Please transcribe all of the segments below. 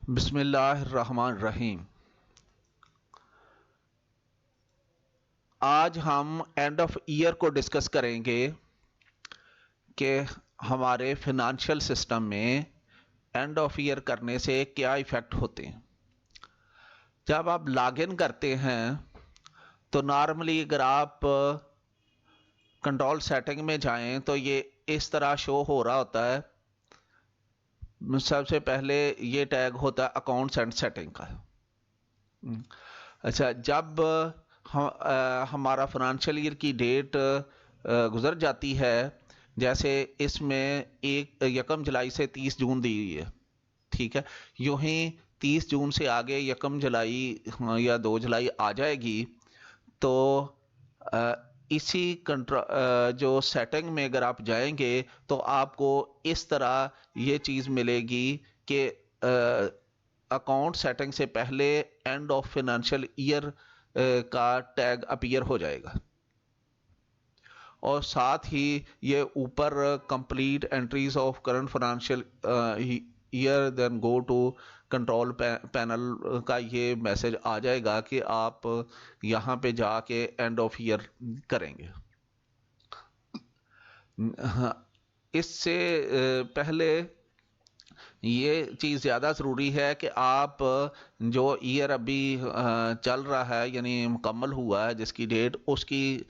बिस्मिल्लाहिर्रहमानिर्रहीम। आज हम एंड ऑफ ईयर को डिस्कस करेंगे कि हमारे फिनंशियल सिस्टम में एंड ऑफ ईयर करने से क्या इफ़ेक्ट होते हैं। जब आप लॉग इन करते हैं तो नॉर्मली अगर आप कंट्रोल सेटिंग में जाएं तो ये इस तरह शो हो रहा होता है। सबसे पहले ये टैग होता है अकाउंट्स एंड सेटिंग का। अच्छा, जब हमारा फाइनेंशियल ईयर की डेट गुजर जाती है, जैसे इसमें 1 जुलाई से 30 जून दी हुई है, ठीक है। यूं ही 30 जून से आगे 1 जुलाई या 2 जुलाई आ जाएगी तो इसी जो सेटिंग में अगर आप जाएंगे तो आपको इस तरह ये चीज़ मिलेगी कि अकाउंट सेटिंग से पहले एंड ऑफ फाइनेंशियल ईयर का टैग अपीयर हो जाएगा और साथ ही ये ऊपर complete entries of current financial year then go to control panel का ये मैसेज आ जाएगा कि आप यहाँ पे जाके एंड ऑफ ईयर करेंगे। इससे पहले ये चीज़ ज़्यादा ज़रूरी है कि आप जो ईयर अभी चल रहा है यानी मुकम्मल हुआ है जिसकी डेट, उसकी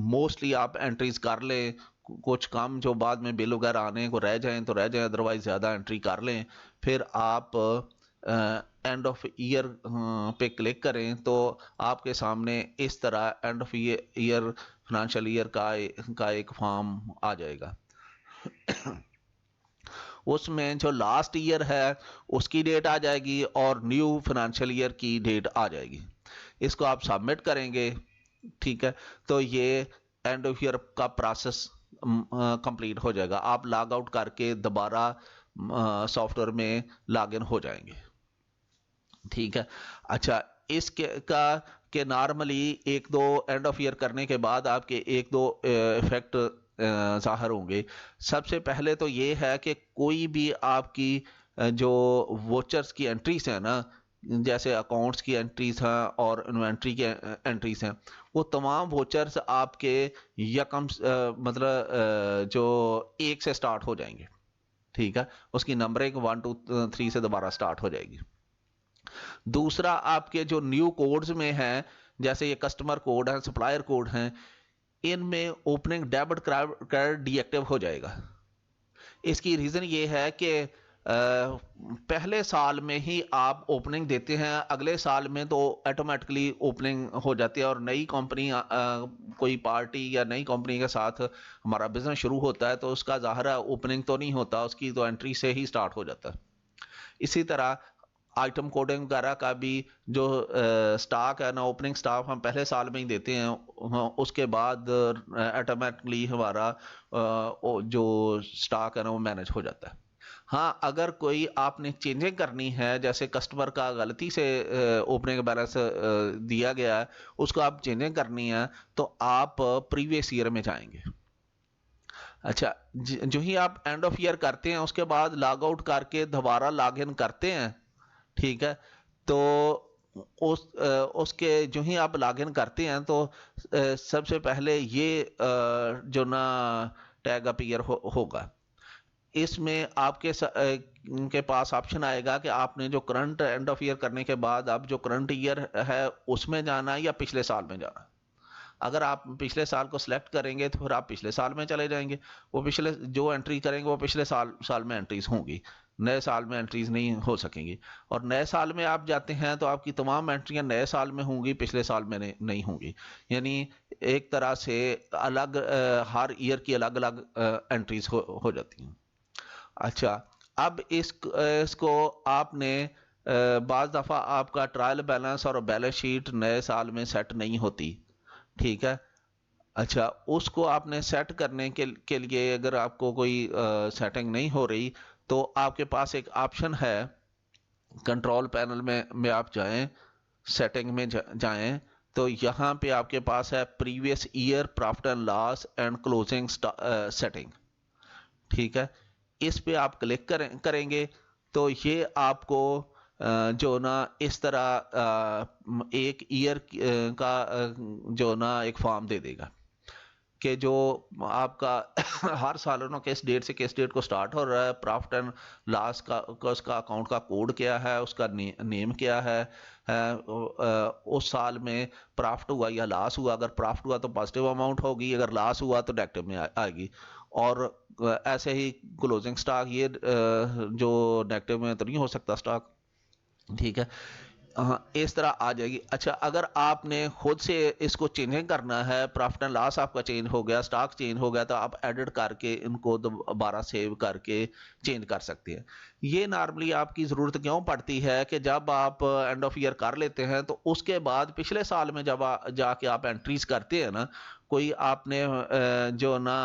मोस्टली आप एंट्रीज कर लें। कुछ कम जो बाद में बिल वगैरह आने को रह जाएं तो रह जाएं, अदरवाइज ज़्यादा एंट्री कर लें। फिर आप एंड ऑफ ईयर पे क्लिक करें तो आपके सामने इस तरह end of year financial year का एक फॉर्म आ जाएगा। उसमें जो लास्ट ईयर है उसकी डेट आ जाएगी और न्यू फाइनेंशियल ईयर की डेट आ जाएगी। इसको आप सबमिट करेंगे, ठीक है, तो ये एंड ऑफ ईयर का प्रोसेस कंप्लीट हो जाएगा। आप लॉग आउट करके दोबारा सॉफ्टवेयर में लॉग इन हो जाएंगे, ठीक है। अच्छा, इसके का के नॉर्मली एक दो एंड ऑफ ईयर करने के बाद आपके एक दो इफेक्ट ज़ाहिर होंगे। सबसे पहले तो ये है कि कोई भी आपकी जो वोचर्स की एंट्रीज हैं ना, जैसे अकाउंट्स की एंट्रीज हैं और इन्वेंट्री की एंट्रीज हैं, वो तमाम वोचर्स आपके यकम मतलब जो 1 से स्टार्ट हो जाएंगे, ठीक है। उसकी नंबरिंग 1 2 3 से दोबारा स्टार्ट हो जाएगी। दूसरा, आपके जो न्यू कोड्स में है, जैसे ये कस्टमर कोड है, सप्लायर कोड हैं, इनमें ओपनिंग डेबिट क्रेडिट डीएक्टिव हो जाएगा। इसकी रीज़न ये है कि पहले साल में ही आप ओपनिंग देते हैं, अगले साल में तो ऑटोमेटिकली ओपनिंग हो जाती है और नई कंपनी कोई पार्टी या नई कंपनी के साथ हमारा बिजनेस शुरू होता है तो उसका ज़ाहिर है ओपनिंग तो नहीं होता, उसकी तो एंट्री से ही स्टार्ट हो जाता है। इसी तरह आइटम कोडिंग वगैरह का भी जो स्टॉक है ना, ओपनिंग स्टॉक हम पहले साल में ही देते हैं, उसके बाद ऑटोमेटिकली हमारा जो स्टॉक है ना वो मैनेज हो जाता है। हाँ, अगर कोई आपने चेंजिंग करनी है, जैसे कस्टमर का गलती से ओपनिंग बैलेंस दिया गया है, उसको आप चेंजिंग करनी है तो आप प्रीवियस ईयर में जाएंगे। अच्छा, जो ही आप एंड ऑफ ईयर करते हैं उसके बाद लॉग आउट करके दोबारा लॉग इन करते हैं, ठीक है, तो उसके जो ही आप लॉगिन करते हैं तो सबसे पहले ये जो ना टैग अपीयर होगा। इसमें आपके के पास ऑप्शन आएगा कि आपने जो करंट एंड ऑफ ईयर करने के बाद आप जो करंट ईयर है उसमें जाना है या पिछले साल में जाना। अगर आप पिछले साल को सिलेक्ट करेंगे तो फिर आप पिछले साल में चले जाएंगे, वो पिछले जो एंट्री करेंगे वो पिछले साल में एंट्रीज होंगी, नए साल में एंट्रीज नहीं हो सकेंगी। और नए साल में आप जाते हैं तो आपकी तमाम एंट्रियां नए साल में होंगी, पिछले साल में नहीं होंगी। यानी एक तरह से अलग हर ईयर की अलग अलग एंट्रीज हो जाती हैं। अच्छा, अब इसको आपने बाज़ दफ़ा आपका ट्रायल बैलेंस और बैलेंस शीट नए साल में सेट नहीं होती, ठीक है। अच्छा, उसको आपने सेट करने के लिए अगर आपको कोई सेटिंग नहीं हो रही तो आपके पास एक ऑप्शन है, कंट्रोल पैनल में आप जाएं, सेटिंग में जाएं, तो यहाँ पे आपके पास है previous year profit and loss and closing setting, ठीक है। इस पे आप क्लिक करेंगे तो ये आपको जो ना इस तरह एक ईयर का जो ना एक फॉर्म दे देगा कि जो आपका हर साल उन्होंने किस डेट से किस डेट को स्टार्ट हो रहा है, प्रॉफिट एंड लॉस का उसका अकाउंट का कोड क्या है, उसका नेम क्या है, उस साल में प्रॉफिट हुआ या लॉस हुआ, अगर प्रॉफिट हुआ तो पॉजिटिव अमाउंट होगी, अगर लॉस हुआ तो नेगेटिव में आएगी। और ऐसे ही क्लोजिंग स्टॉक, ये जो नेगेटिव में तो नहीं हो सकता स्टॉक, ठीक है। हाँ, इस तरह आ जाएगी। अच्छा, अगर आपने खुद से इसको चेंजिंग करना है, प्रॉफिट एंड लॉस आपका चेंज हो गया, स्टॉक चेंज हो गया, तो आप एडिट करके इनको दोबारा सेव करके चेंज कर सकते हैं। ये नॉर्मली आपकी ज़रूरत क्यों पड़ती है कि जब आप एंड ऑफ ईयर कर लेते हैं तो उसके बाद पिछले साल में जब जाके आप एंट्रीज करते हैं ना, कोई आपने जो ना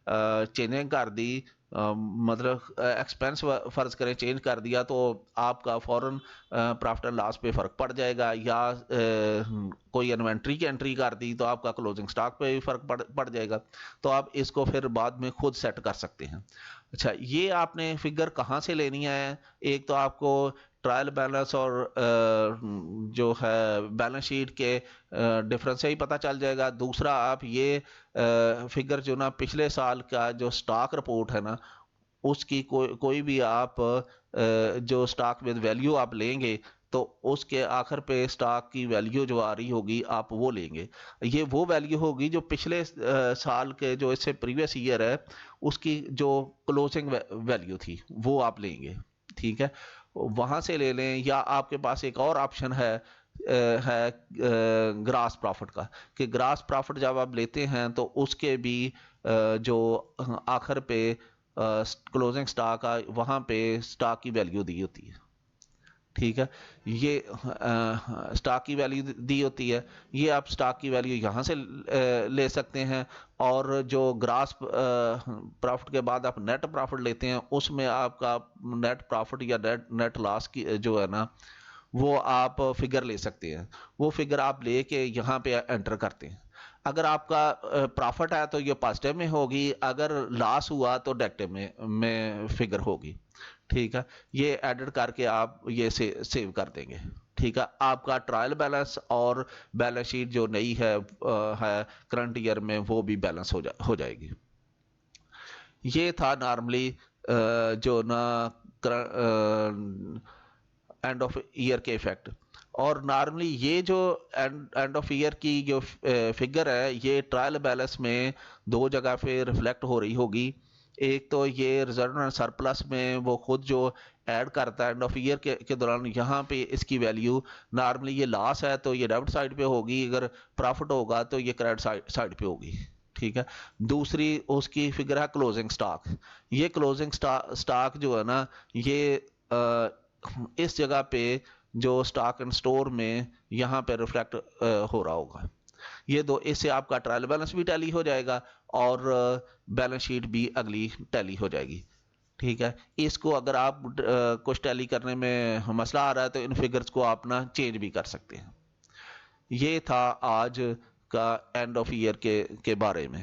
चेंजिंग कर दी, मतलब एक्सपेंस फर्ज करें चेंज कर दिया, तो आपका फौरन प्रॉफिट एंड लॉस पे फ़र्क पड़ जाएगा, या कोई इन्वेंट्री की एंट्री कर दी तो आपका क्लोजिंग स्टॉक पे भी फ़र्क पड़ जाएगा। तो आप इसको फिर बाद में खुद सेट कर सकते हैं। अच्छा, ये आपने फिगर कहाँ से लेनी है? एक तो आपको ट्रायल बैलेंस और जो है बैलेंस शीट के डिफरेंस से ही पता चल जाएगा। दूसरा, आप ये फिगर जो ना पिछले साल का जो स्टॉक रिपोर्ट है ना, उसकी कोई भी आप जो स्टॉक विद वैल्यू आप लेंगे तो उसके आखिर पे स्टॉक की वैल्यू जो आ रही होगी आप वो लेंगे। ये वो वैल्यू होगी जो पिछले साल के जो इससे प्रीवियस ईयर है उसकी जो क्लोजिंग वैल्यू थी वो आप लेंगे, ठीक है। वहां से ले लें, या आपके पास एक और ऑप्शन है ग्रास प्रॉफिट का, कि ग्रास प्रॉफिट जब आप लेते हैं तो उसके भी जो आखिर पे क्लोजिंग स्टॉक का वहाँ पे स्टॉक की वैल्यू दी होती है, ठीक है। ये स्टॉक की वैल्यू दी होती है, ये आप स्टॉक की वैल्यू यहाँ से ले सकते हैं। और जो ग्रास प्रॉफिट के बाद आप नेट प्रॉफिट लेते हैं उसमें आपका नेट प्रॉफिट या नेट लॉस की जो है ना वो आप फिगर ले सकते हैं। वो फिगर आप लेके यहाँ पे एंटर करते हैं। अगर आपका प्रॉफिट है तो ये पॉजिटिव में होगी, अगर लॉस हुआ तो नेगेटिव में फिगर होगी, ठीक है। ये एडिट करके आप ये सेव कर देंगे, ठीक है। आपका ट्रायल बैलेंस और बैलेंस शीट जो नई है करंट ईयर में, वो भी बैलेंस हो जाएगी। ये था नॉर्मली जो ना एंड ऑफ ईयर के इफेक्ट। और नॉर्मली ये जो एंड ऑफ ईयर की जो फिगर है ये ट्रायल बैलेंस में दो जगह पे रिफ्लेक्ट हो रही होगी। एक तो ये रिजर्व एंड सरप्लस में वो खुद जो ऐड करता है एंड ऑफ ईयर के दौरान, यहाँ पे इसकी वैल्यू नॉर्मली ये लॉस है तो ये डेबिट साइड पे होगी, अगर प्रॉफिट होगा तो ये क्रेडिट साइड पे होगी, ठीक है। दूसरी उसकी फिगर है क्लोजिंग स्टॉक। ये क्लोजिंग स्टॉक जो है ना ये इस जगह पे जो स्टॉक एंड स्टोर में यहाँ पे रिफ्लेक्ट हो रहा होगा। ये दो, इससे आपका ट्रायल बैलेंस भी टैली हो जाएगा और बैलेंस शीट भी अगली टैली हो जाएगी, ठीक है। इसको अगर आप कुछ टैली करने में मसला आ रहा है तो इन फिगर्स को आप ना चेंज भी कर सकते हैं। ये था आज का एंड ऑफ ईयर के बारे में।